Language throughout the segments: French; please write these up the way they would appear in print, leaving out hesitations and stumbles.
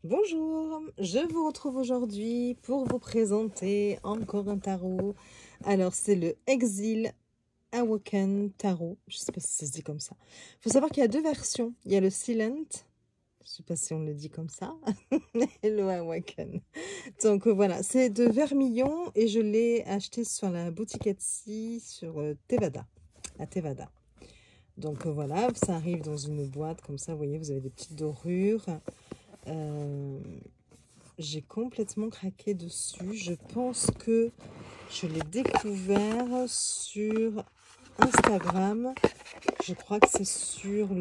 Bonjour, je vous retrouve aujourd'hui pour vous présenter encore un tarot. Alors, c'est le Exil Awaken Tarot. Je ne sais pas si ça se dit comme ça. Il faut savoir qu'il y a deux versions. Il y a le Silent, je ne sais pas si on le dit comme ça, et le Awaken. Donc voilà, c'est de Vermillon et je l'ai acheté sur la boutique Etsy sur Tevada, à Tevada. Donc voilà, ça arrive dans une boîte comme ça, vous voyez, vous avez des petites dorures. J'ai complètement craqué dessus. Je pense que je l'ai découvert sur Instagram. Je crois que c'est sur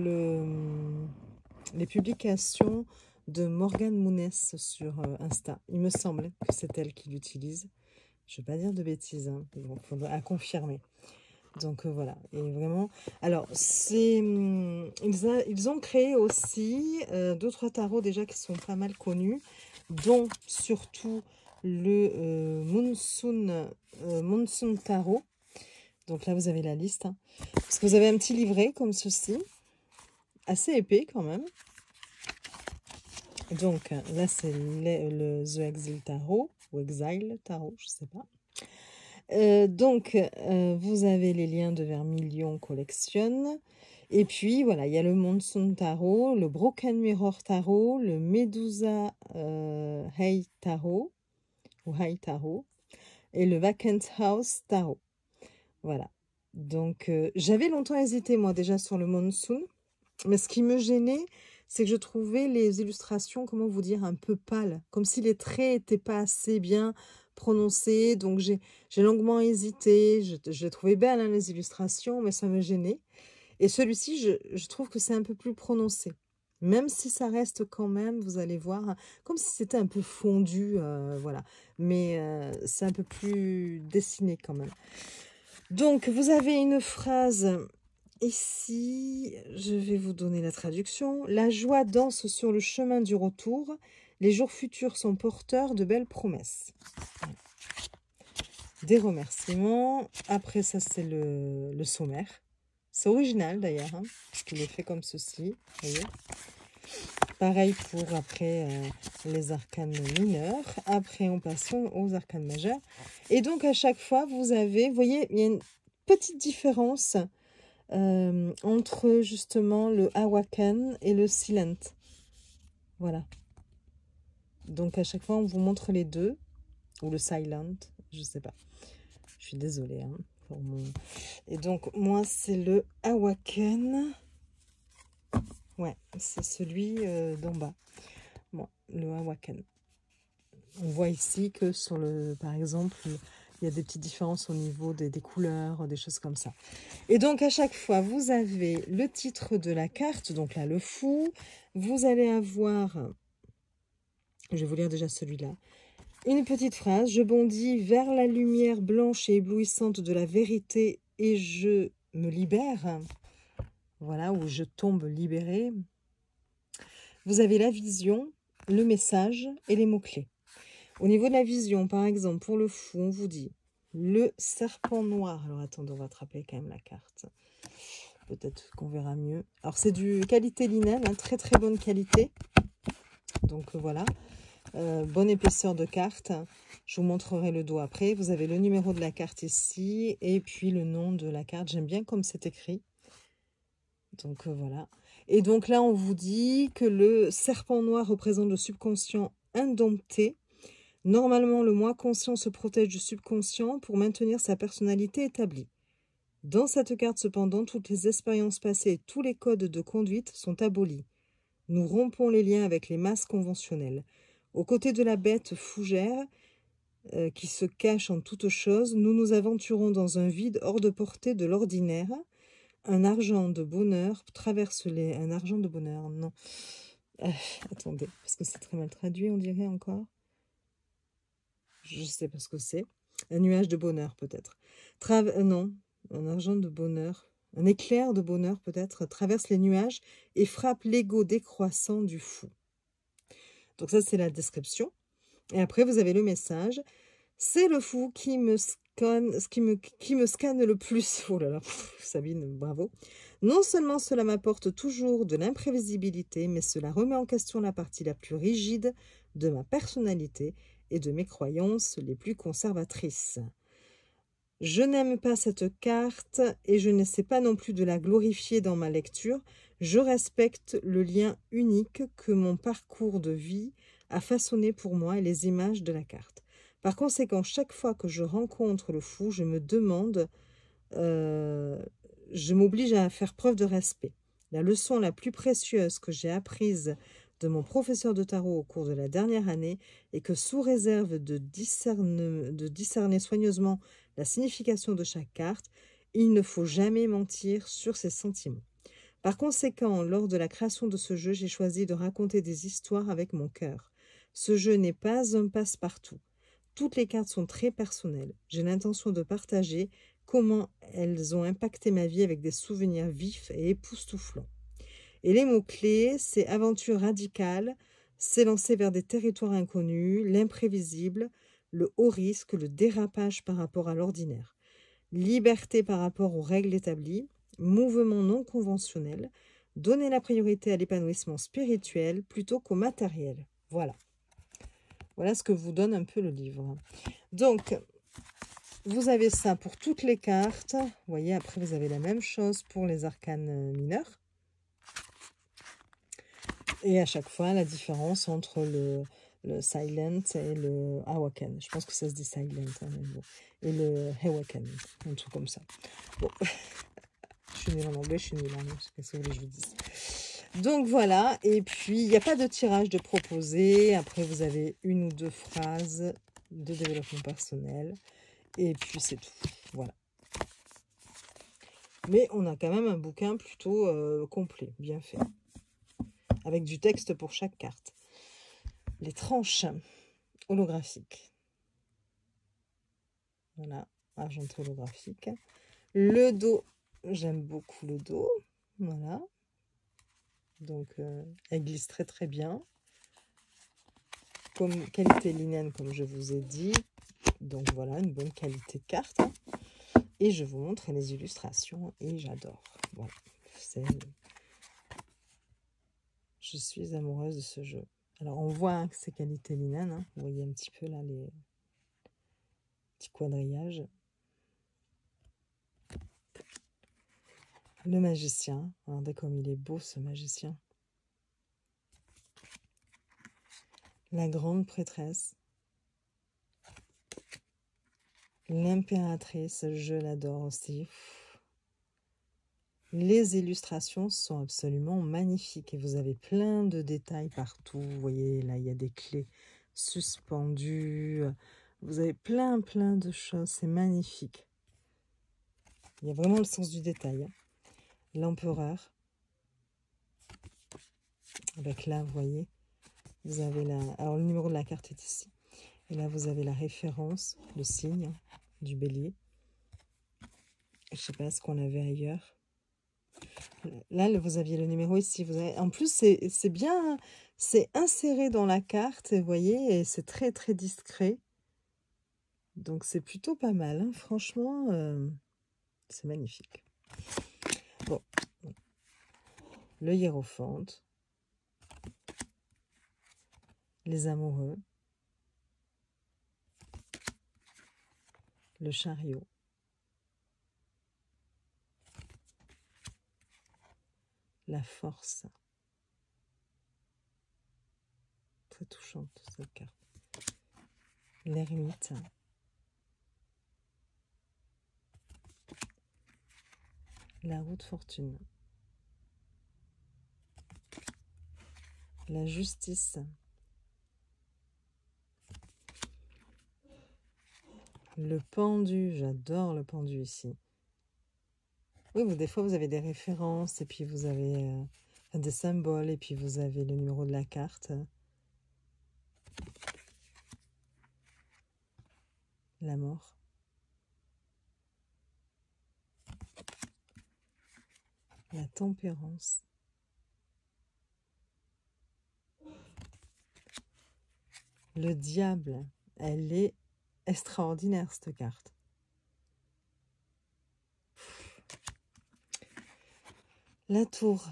les publications de Morgane Mounès sur Insta. Il me semble que c'est elle qui l'utilise. Je ne vais pas dire de bêtises, hein. Il faudra à confirmer. Donc voilà, et vraiment, alors ils ont créé aussi d'autres tarots déjà qui sont pas mal connus, dont surtout le Monsoon Tarot. Donc là vous avez la liste, hein. Parce que vous avez un petit livret comme ceci, assez épais quand même. Donc là c'est le The Exile Tarot, ou Exile Tarot, je sais pas. Vous avez les liens de Vermillon Collection. Et puis, voilà, il y a le Monsoon Tarot, le Broken Mirror Tarot, le Medusa Hay Tarot, ou Hay Tarot, et le Vacant House Tarot. Voilà. Donc, j'avais longtemps hésité, moi, déjà, sur le Monsoon. Mais ce qui me gênait, c'est que je trouvais les illustrations, comment vous dire, un peu pâles. Comme si les traits n'étaient pas assez bien prononcés. Donc, j'ai longuement hésité. Je trouvais belles, hein, les illustrations, mais ça me gênait. Et celui-ci, je trouve que c'est un peu plus prononcé. Même si ça reste quand même, vous allez voir, comme si c'était un peu fondu, voilà. Mais c'est un peu plus dessiné quand même. Donc, vous avez une phrase ici, je vais vous donner la traduction. La joie danse sur le chemin du retour. Les jours futurs sont porteurs de belles promesses. Des remerciements. Après, ça, c'est le sommaire. C'est original d'ailleurs, hein, parce qu'il est fait comme ceci. Vous voyez. Pareil pour après les arcanes mineurs. Après, on passe aux arcanes majeures. Et donc, à chaque fois, vous avez, vous voyez, il y a une petite différence entre justement le Awaken et le Silent. Voilà. Donc, à chaque fois, on vous montre les deux. Ou le Silent, je sais pas. Je suis désolée, hein, pour mon... Et donc, moi, c'est le Awaken. Ouais, c'est celui d'en bas. Bon, le Awaken. On voit ici que sur le, par exemple, il y a des petites différences au niveau des couleurs, des choses comme ça. Et donc, à chaque fois, vous avez le titre de la carte. Donc là, le fou. Vous allez avoir, je vais vous lire déjà celui-là. Une petite phrase. Je bondis vers la lumière blanche et éblouissante de la vérité et je me libère. Voilà, où je tombe libérée. Vous avez la vision, le message et les mots-clés. Au niveau de la vision, par exemple, pour le fou, on vous dit le serpent noir. Alors, attendez, on va attraper quand même la carte. Peut-être qu'on verra mieux. Alors, c'est du qualité linen, hein, très très bonne qualité. Donc, voilà. Bonne épaisseur de carte. Je vous montrerai le dos après. Vous avez le numéro de la carte ici et puis le nom de la carte. J'aime bien comme c'est écrit. Donc, voilà. Et donc là, on vous dit que le serpent noir représente le subconscient indompté. Normalement, le moi conscient se protège du subconscient pour maintenir sa personnalité établie. Dans cette carte, cependant, toutes les expériences passées et tous les codes de conduite sont abolis. Nous rompons les liens avec les masses conventionnelles. Aux côtés de la bête fougère qui se cache en toutes choses, nous nous aventurons dans un vide hors de portée de l'ordinaire. Un argent de bonheur traverse les... Un argent de bonheur, non. Attendez, parce que c'est très mal traduit, on dirait encore. Je sais pas ce que c'est. Un nuage de bonheur, peut-être. Non, un argent de bonheur. Un éclair de bonheur, peut-être, traverse les nuages et frappe l'ego décroissant du fou. Donc ça, c'est la description. Et après, vous avez le message. C'est le fou qui me qui me scanne le plus. Oh là là, Sabine, bravo. Non seulement cela m'apporte toujours de l'imprévisibilité, mais cela remet en question la partie la plus rigide de ma personnalité et de mes croyances les plus conservatrices. Je n'aime pas cette carte et je n'essaie pas non plus de la glorifier dans ma lecture. Je respecte le lien unique que mon parcours de vie a façonné pour moi et les images de la carte. Par conséquent, chaque fois que je rencontre le fou, je me demande, je m'oblige à faire preuve de respect. La leçon la plus précieuse que j'ai apprise de mon professeur de tarot au cours de la dernière année est que sous réserve de discerner soigneusement la signification de chaque carte, il ne faut jamais mentir sur ses sentiments. Par conséquent, lors de la création de ce jeu, j'ai choisi de raconter des histoires avec mon cœur. Ce jeu n'est pas un passe-partout. Toutes les cartes sont très personnelles. J'ai l'intention de partager comment elles ont impacté ma vie avec des souvenirs vifs et époustouflants. Et les mots-clés, c'est aventure radicale, s'élancer vers des territoires inconnus, l'imprévisible, le haut risque, le dérapage par rapport à l'ordinaire, liberté par rapport aux règles établies, mouvement non conventionnel, donner la priorité à l'épanouissement spirituel plutôt qu'au matériel. Voilà. Voilà ce que vous donne un peu le livre. Donc, vous avez ça pour toutes les cartes. Vous voyez, après, vous avez la même chose pour les arcanes mineurs. Et à chaque fois, la différence entre le Silent et le Awaken. Je pense que ça se dit Silent. Hein, bon. Et le Awaken, un truc comme ça. Bon. Je suis nulle en anglais, je suis nulle en anglais. Qu'est-ce que vous voulez que je vous dise? Donc voilà. Et puis, il n'y a pas de tirage de proposé. Après, vous avez une ou deux phrases de développement personnel. Et puis, c'est tout. Voilà. Mais on a quand même un bouquin plutôt complet, bien fait. Avec du texte pour chaque carte. Les tranches holographiques. Voilà, argenté holographique. Le dos, j'aime beaucoup le dos. Voilà. Donc, elle glisse très très bien. Comme qualité linéenne, comme je vous ai dit. Donc voilà, une bonne qualité de carte. Et je vous montre les illustrations et j'adore. Voilà, je suis amoureuse de ce jeu. Alors, on voit que c'est qualité linéenne. Hein. Vous voyez un petit peu là les petits quadrillages. Le magicien. Regardez comme il est beau, ce magicien. La grande prêtresse. L'impératrice, je l'adore aussi. Les illustrations sont absolument magnifiques. Et vous avez plein de détails partout. Vous voyez, là, il y a des clés suspendues. Vous avez plein de choses. C'est magnifique. Il y a vraiment le sens du détail. Hein. L'empereur. Avec là, vous voyez, vous avez la... Alors, le numéro de la carte est ici. Et là, vous avez la référence, le signe du bélier. Je ne sais pas ce qu'on avait ailleurs. Là, vous aviez le numéro ici. Vous avez... En plus, c'est bien... C'est inséré dans la carte, vous voyez, et c'est très discret. Donc, c'est plutôt pas mal. Hein. Franchement, c'est magnifique. Bon. Le hiérophante. Les amoureux. Le chariot. La force. Très touchante, cette carte. L'ermite. La roue de fortune. La justice. Le pendu. J'adore le pendu ici. Oui, des fois, vous avez des références, et puis vous avez des symboles, et puis vous avez le numéro de la carte. La mort. La tempérance. Le diable. Elle est extraordinaire, cette carte. La tour.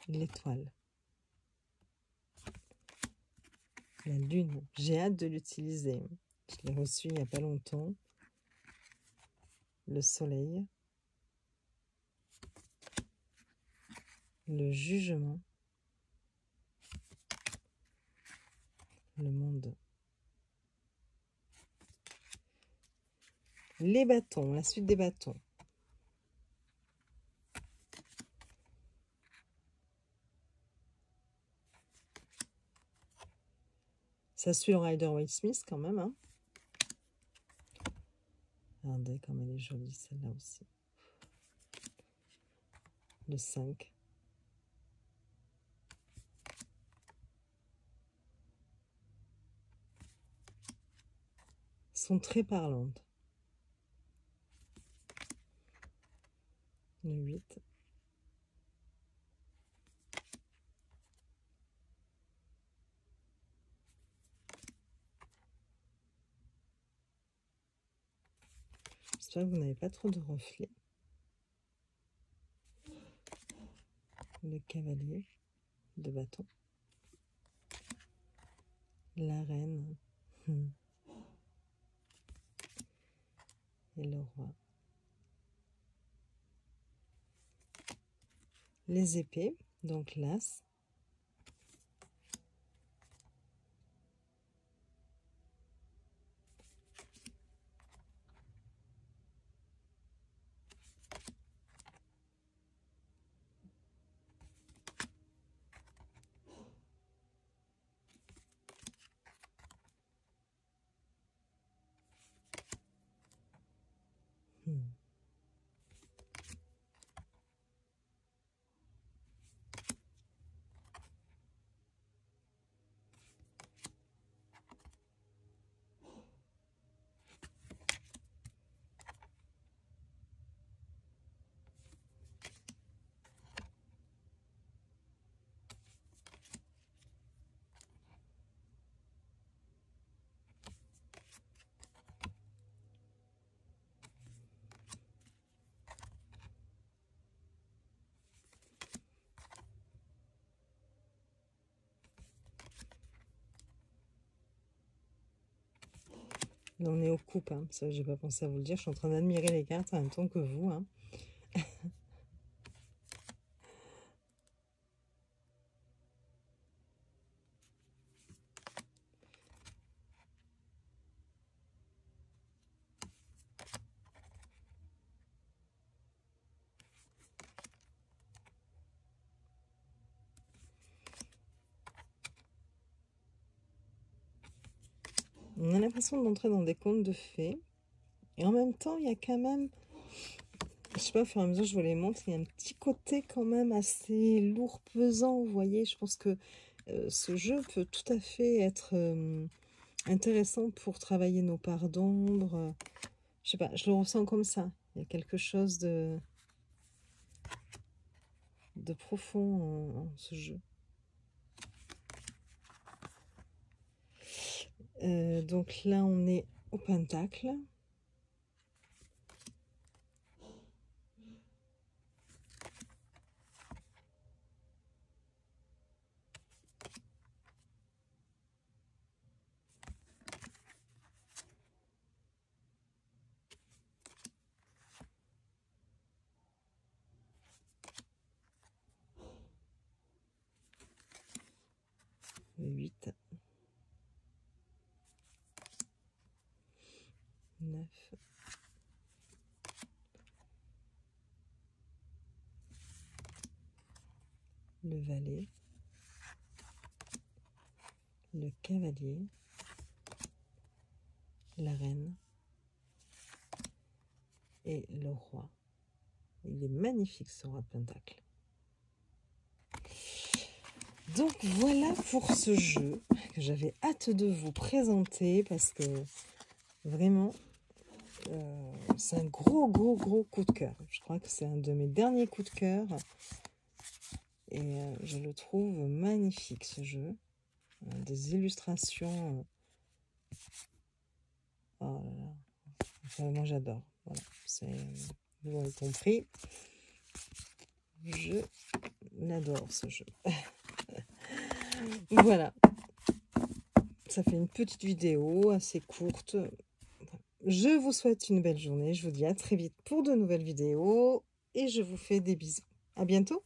L'étoile. La lune. J'ai hâte de l'utiliser. Je l'ai reçu il n'y a pas longtemps. Le soleil. Le jugement. Le monde. Les bâtons. La suite des bâtons. Ça suit le Rider-Waite-Smith quand même. Hein. Regardez comme elle est jolie celle-là aussi. Le 5. Sont très parlantes. Le 8. J'espère que vous n'avez pas trop de reflets. Le cavalier de bâton. La reine. Et le roi. Les épées, donc l'as. Là, on est aux coupes, hein. Ça, j'ai pas pensé à vous le dire. Je suis en train d'admirer les cartes en même temps que vous. Hein. On a l'impression d'entrer dans des contes de fées. Et en même temps, il y a quand même... Je sais pas, au fur et à mesure je vous les montre, il y a un petit côté quand même assez lourd, pesant, vous voyez. Je pense que ce jeu peut tout à fait être intéressant pour travailler nos parts d'ombre. Je sais pas, je le ressens comme ça. Il y a quelque chose de profond en ce jeu. Donc là, on est au pentacle. Le 8. 9. Le valet. Le cavalier. La reine. Et le roi. Il est magnifique ce roi de pentacle. Donc voilà pour ce jeu que j'avais hâte de vous présenter parce que vraiment c'est un gros coup de cœur. Je crois que c'est un de mes derniers coups de cœur et je le trouve magnifique ce jeu. Des illustrations. Oh là là. Enfin, moi j'adore. Voilà. C'est vous l'aurez compris. Je l'adore ce jeu. Voilà. Ça fait une petite vidéo assez courte. Je vous souhaite une belle journée. Je vous dis à très vite pour de nouvelles vidéos. Et je vous fais des bisous. À bientôt.